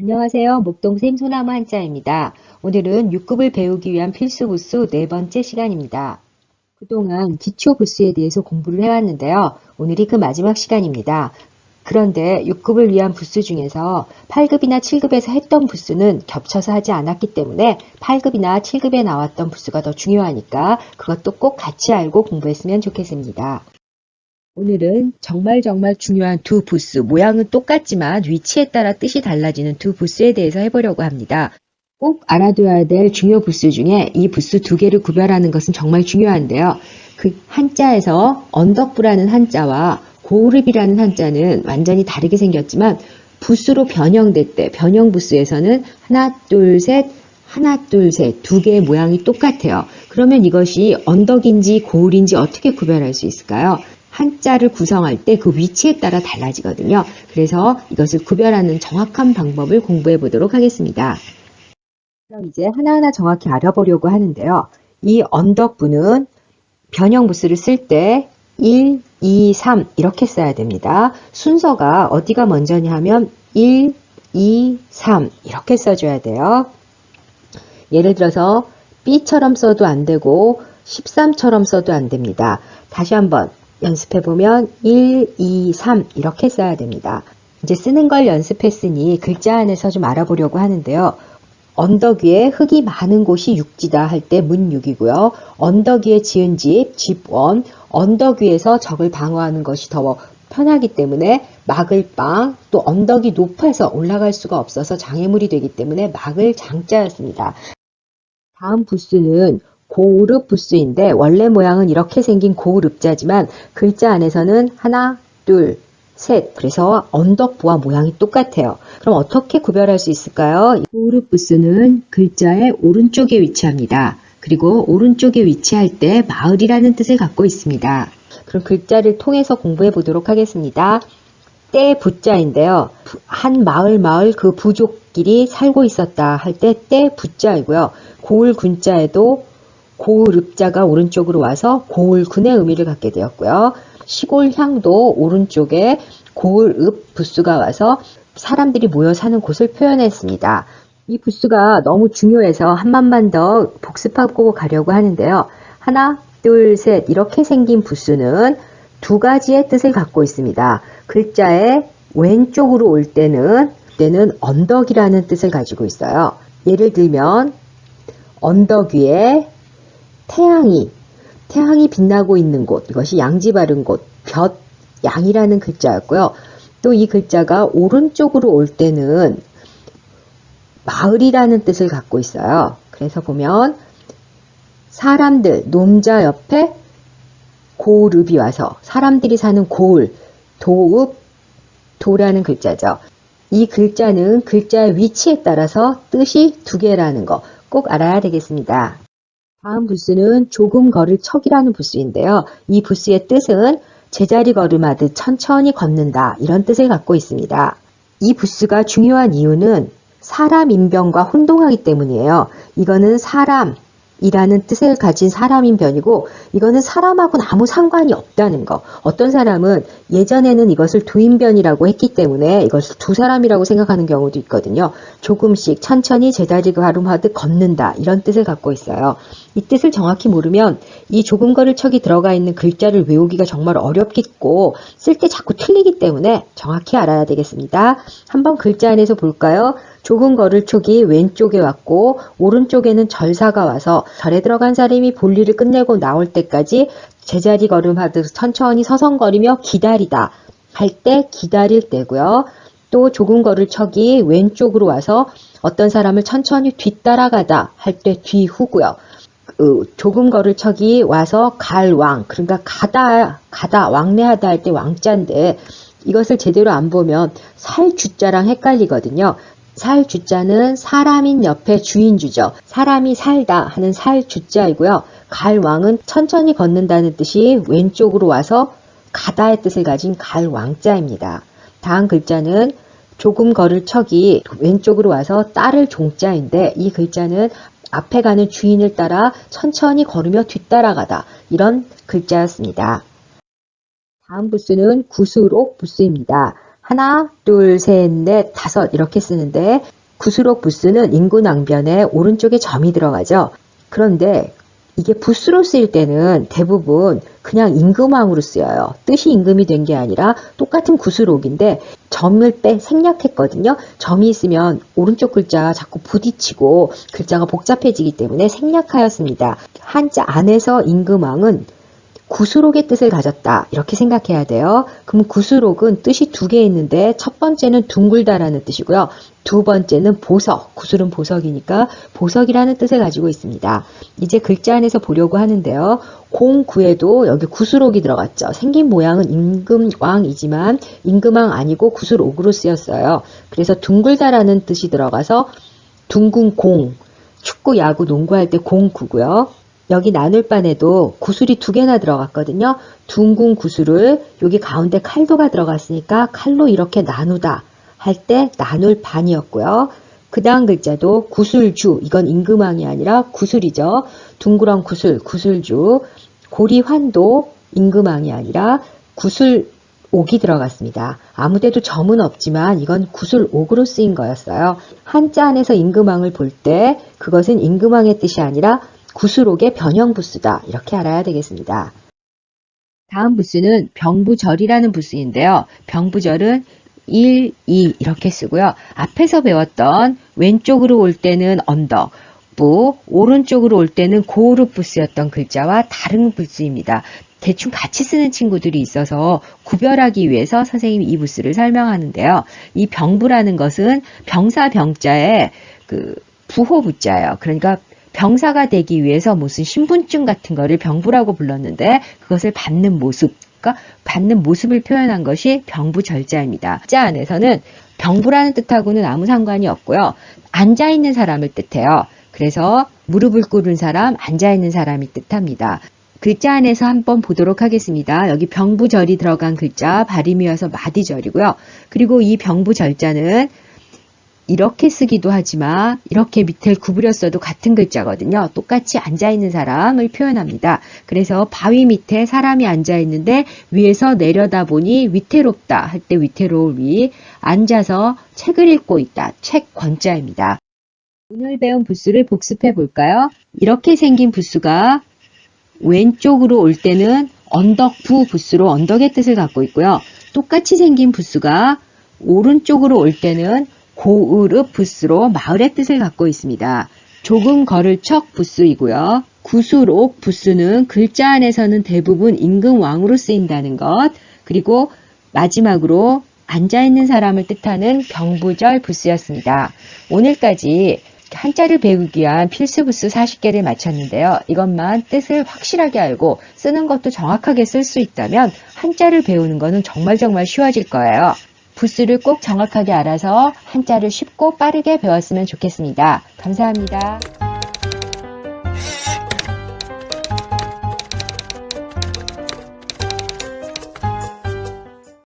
안녕하세요. 목동샘 소나무 한자입니다. 오늘은 6급을 배우기 위한 필수 부수 네 번째 시간입니다. 그동안 기초 부수에 대해서 공부를 해왔는데요. 오늘이 그 마지막 시간입니다. 그런데 6급을 위한 부수 중에서 8급이나 7급에서 했던 부수는 겹쳐서 하지 않았기 때문에 8급이나 7급에 나왔던 부수가 더 중요하니까 그것도 꼭 같이 알고 공부했으면 좋겠습니다. 오늘은 정말 중요한 두 부수, 모양은 똑같지만 위치에 따라 뜻이 달라지는 두 부수에 대해서 해보려고 합니다. 꼭 알아둬야 될 중요 부수 중에 이 부수 두 개를 구별하는 것은 정말 중요한데요. 그 한자에서 언덕부라는 한자와 고르비라는 한자는 완전히 다르게 생겼지만 부수로 변형될 때 변형 부수에서는 하나, 둘, 셋 두 개의 모양이 똑같아요. 그러면 이것이 언덕인지 고을인지 어떻게 구별할 수 있을까요? 한자를 구성할 때 그 위치에 따라 달라지거든요. 그래서 이것을 구별하는 정확한 방법을 공부해 보도록 하겠습니다. 그럼 이제 하나하나 정확히 알아보려고 하는데요. 이 언덕부는 변형 부수를 쓸 때 1, 2, 3 이렇게 써야 됩니다. 순서가 어디가 먼저냐 하면 1, 2, 3 이렇게 써줘야 돼요. 예를 들어서 B처럼 써도 안 되고 13처럼 써도 안 됩니다. 다시 한번 연습해보면 1, 2, 3 이렇게 써야 됩니다. 이제 쓰는 걸 연습했으니 글자 안에서 좀 알아보려고 하는데요. 언덕 위에 흙이 많은 곳이 육지다 할 때 문육이고요. 언덕 위에 지은 집, 집원, 언덕 위에서 적을 방어하는 것이 더 편하기 때문에 막을 빵, 또 언덕이 높아서 올라갈 수가 없어서 장애물이 되기 때문에 막을 장자였습니다. 다음 부수는 고을읍 부수인데 원래 모양은 이렇게 생긴 고을읍자지만 글자 안에서는 하나, 둘, 셋 그래서 언덕부와 모양이 똑같아요. 그럼 어떻게 구별할 수 있을까요? 고을읍 부수는 글자의 오른쪽에 위치합니다. 그리고 오른쪽에 위치할 때 마을이라는 뜻을 갖고 있습니다. 그럼 글자를 통해서 공부해 보도록 하겠습니다. 때 부자인데요. 한 마을 그 부족끼리 살고 있었다 할 때 때 부자이고요. 고을 군자에도 고을읍자가 오른쪽으로 와서 고을군의 의미를 갖게 되었고요. 시골향도 오른쪽에 고을읍 부수가 와서 사람들이 모여 사는 곳을 표현했습니다. 이 부수가 너무 중요해서 한 번만 더 복습하고 가려고 하는데요. 하나, 둘, 셋 이렇게 생긴 부수는 두 가지의 뜻을 갖고 있습니다. 글자의 왼쪽으로 올 때는 언덕이라는 뜻을 가지고 있어요. 예를 들면 언덕 위에 태양이 빛나고 있는 곳, 이것이 양지 바른 곳, 양이라는 글자였고요. 또 이 글자가 오른쪽으로 올 때는 마을이라는 뜻을 갖고 있어요. 그래서 보면 사람들, 농자 옆에 고을읍이 와서 사람들이 사는 고을, 도라는 글자죠. 이 글자는 글자의 위치에 따라서 뜻이 두 개라는 거 꼭 알아야 되겠습니다. 다음 부수는 조금 걸을 척이라는 부수인데요. 이 부수의 뜻은 제자리 걸음하듯 천천히 걷는다 이런 뜻을 갖고 있습니다. 이 부수가 중요한 이유는 사람 인변과 혼동하기 때문이에요. 이거는 사람이라는 뜻을 가진 사람인변이고 이거는 사람하고는 아무 상관이 없다는 거. 어떤 사람은 예전에는 이것을 두인변이라고 했기 때문에 이것을 두 사람이라고 생각하는 경우도 있거든요. 조금씩 천천히 제자리 걸음하듯 걷는다 이런 뜻을 갖고 있어요. 이 뜻을 정확히 모르면 이 조금 걸을 척이 들어가 있는 글자를 외우기가 정말 어렵겠고 쓸 때 자꾸 틀리기 때문에 정확히 알아야 되겠습니다. 한번 글자 안에서 볼까요? 조금 걸을 척이 왼쪽에 왔고 오른쪽에는 절사가 와서 절에 들어간 사람이 볼일을 끝내고 나올 때까지 제자리 걸음하듯 천천히 서성거리며 기다리다 할 때 기다릴 때고요. 또 조금 걸을 척이 왼쪽으로 와서 어떤 사람을 천천히 뒤따라가다 할 때 뒤후고요. 조금 걸을 척이 와서 갈왕, 그러니까 가다, 왕래하다 할 때 왕자인데 이것을 제대로 안 보면 살주자랑 헷갈리거든요. 살주자는 사람인 옆에 주인주죠. 사람이 살다 하는 살주자이고요. 갈왕은 천천히 걷는다는 뜻이 왼쪽으로 와서 가다의 뜻을 가진 갈왕자입니다. 다음 글자는 조금 걸을 척이 왼쪽으로 와서 따를 종자인데 이 글자는 앞에 가는 주인을 따라 천천히 걸으며 뒤따라가다 이런 글자였습니다. 다음 부수는 구수록 부수입니다. 하나, 둘, 셋, 넷, 다섯 이렇게 쓰는데 구수록 부수는 인구낭변에 오른쪽에 점이 들어가죠. 그런데 이게 부수로 쓰일 때는 대부분 그냥 임금왕으로 쓰여요. 뜻이 임금이 된 게 아니라 똑같은 구수록인데 점을 생략했거든요. 점이 있으면 오른쪽 글자가 자꾸 부딪히고 글자가 복잡해지기 때문에 생략하였습니다. 한자 안에서 임금왕은 구수록의 뜻을 가졌다 이렇게 생각해야 돼요. 그럼 구수록은 뜻이 두 개 있는데 첫 번째는 둥글다라는 뜻이고요. 두 번째는 보석, 구술은 보석이니까 보석이라는 뜻을 가지고 있습니다. 이제 글자 안에서 보려고 하는데요. 공구에도 여기 구수록이 들어갔죠. 생긴 모양은 임금왕이지만 임금왕 아니고 구수록으로 쓰였어요. 그래서 둥글다라는 뜻이 들어가서 둥근 공, 축구, 야구, 농구할 때 공구고요. 여기 나눌반에도 구술이 두 개나 들어갔거든요. 둥근 구술을 여기 가운데 칼도가 들어갔으니까 칼로 이렇게 나누다 할 때 나눌 반이었고요. 그 다음 글자도 구술주, 이건 임금왕이 아니라 구술이죠. 둥그런 구술, 구술주. 고리환도 임금왕이 아니라 구술옥이 들어갔습니다. 아무데도 점은 없지만 이건 구술옥으로 쓰인 거였어요. 한자 안에서 임금왕을 볼 때 그것은 임금왕의 뜻이 아니라 구수록의 변형 부수다 이렇게 알아야 되겠습니다. 다음 부수는 병부절이라는 부수인데요. 병부절은 1, 2 이렇게 쓰고요. 앞에서 배웠던 왼쪽으로 올 때는 언덕, 부, 오른쪽으로 올 때는 고르 부수였던 글자와 다른 부수입니다. 대충 같이 쓰는 친구들이 있어서 구별하기 위해서 선생님이 이 부수를 설명하는데요. 이 병부라는 것은 병사 병자의 그 부호 부자예요. 그러니까 병사가 되기 위해서 무슨 신분증 같은 거를 병부라고 불렀는데 그것을 받는 모습, 그러니까 받는 모습을 표현한 것이 병부절자입니다. 자 안에서는 병부라는 뜻하고는 아무 상관이 없고요. 앉아있는 사람을 뜻해요. 그래서 무릎을 꿇은 사람, 앉아있는 사람이 뜻합니다. 글자 안에서 한번 보도록 하겠습니다. 여기 병부절이 들어간 글자 발음이어서 마디절이고요. 그리고 이 병부절자는 이렇게 쓰기도 하지만 이렇게 밑을 구부려 써도 같은 글자거든요. 똑같이 앉아있는 사람을 표현합니다. 그래서 바위 밑에 사람이 앉아있는데 위에서 내려다보니 위태롭다 할 때 위태로울 위, 앉아서 책을 읽고 있다, 책 권자입니다. 오늘 배운 부수를 복습해 볼까요? 이렇게 생긴 부수가 왼쪽으로 올 때는 언덕부 부수로 언덕의 뜻을 갖고 있고요. 똑같이 생긴 부수가 오른쪽으로 올 때는 고으르 부수로 마을의 뜻을 갖고 있습니다. 조금 걸을 척 부수이고요. 구술옥 부수는 글자 안에서는 대부분 임금왕으로 쓰인다는 것, 그리고 마지막으로 앉아있는 사람을 뜻하는 병부절 부수였습니다. 오늘까지 한자를 배우기 위한 필수 부수 40개를 마쳤는데요. 이것만 뜻을 확실하게 알고 쓰는 것도 정확하게 쓸 수 있다면 한자를 배우는 것은 정말 쉬워질 거예요. 부수를 꼭 정확하게 알아서 한자를 쉽고 빠르게 배웠으면 좋겠습니다. 감사합니다.